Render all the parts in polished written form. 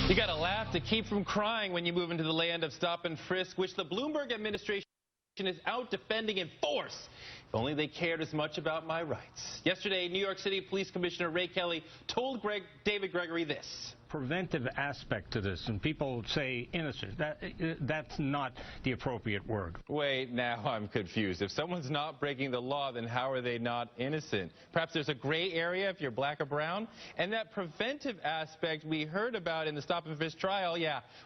You got to laugh to keep from crying when you move into the land of stop and frisk, which the Bloomberg administration is out defending in force. If only they cared as much about my rights. Yesterday, New York City Police Commissioner Ray Kelly told David Gregory this. Preventive aspect to this, and people say innocent. That's not the appropriate word. Wait, now I'm confused. If someone's not breaking the law, then how are they not innocent? Perhaps there's a gray area if you're black or brown? And that preventive aspect we heard about in the stop and frisk trial,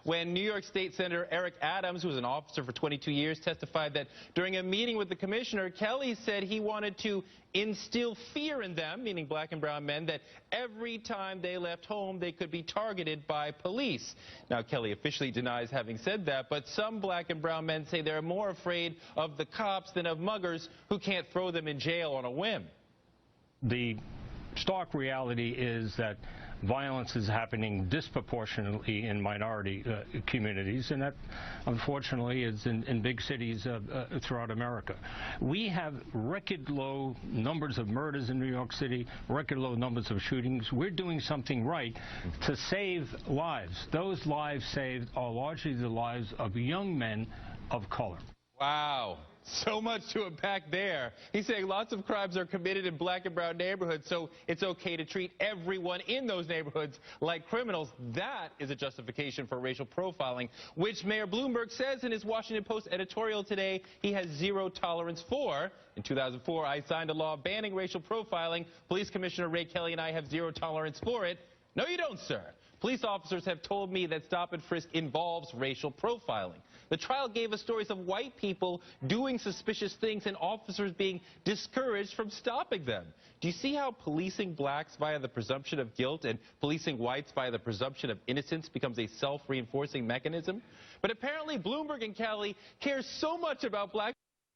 when New York State Senator Eric Adams, who was an officer for 22 years, testified that during a meeting with the commissioner, Kelly said he wanted to instill fear in them, meaning black and brown men, that every time they left home, they could be targeted by police. Now, Kelly officially denies having said that, but some black and brown men say they're more afraid of the cops than of muggers who can't throw them in jail on a whim. The stark reality is that violence is happening disproportionately in minority communities, and that, unfortunately, is in big cities throughout America. We have record low numbers of murders in New York City, record low numbers of shootings. We're doing something right to save lives. Those lives saved are largely the lives of young men of color. Wow. So much to unpack there. He's saying lots of crimes are committed in black and brown neighborhoods, so it's okay to treat everyone in those neighborhoods like criminals. That is a justification for racial profiling, which Mayor Bloomberg says in his Washington Post editorial today he has zero tolerance for. In 2004, I signed a law banning racial profiling. Police Commissioner Ray Kelly and I have zero tolerance for it. No, you don't, sir. Police officers have told me that stop and frisk involves racial profiling. The trial gave us stories of white people doing suspicious things and officers being discouraged from stopping them. Do you see how policing blacks via the presumption of guilt and policing whites via the presumption of innocence becomes a self-reinforcing mechanism? But apparently Bloomberg and Kelly care so much about black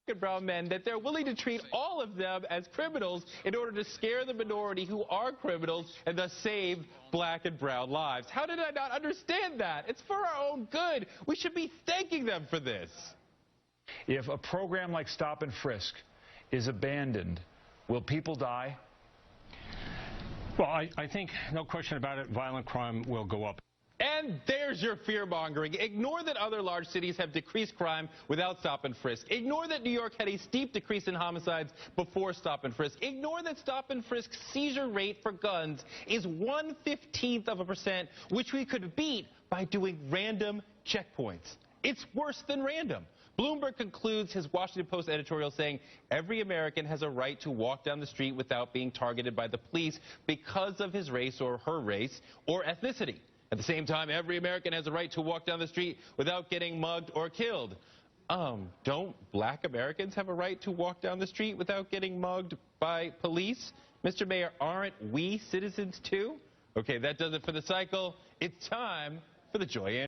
and brown men that they're willing to treat all of them as criminals in order to scare the minority who are criminals and thus save black and brown lives. How did I not understand that? It's for our own good. We should be thanking them for this. If a program like Stop and Frisk is abandoned, will people die? Well, I think, no question about it, violent crime will go up. And there's your fear-mongering. Ignore that other large cities have decreased crime without stop and frisk. Ignore that New York had a steep decrease in homicides before stop and frisk. Ignore that stop and frisk seizure rate for guns is 1/15%, which we could beat by doing random checkpoints. It's worse than random. Bloomberg concludes his Washington Post editorial saying every American has a right to walk down the street without being targeted by the police because of his race or her race or ethnicity. At the same time, every American has a right to walk down the street without getting mugged or killed. Don't black Americans have a right to walk down the street without getting mugged by police? Mr. Mayor, aren't we citizens too? Okay, that does it for the cycle. It's time for the Joy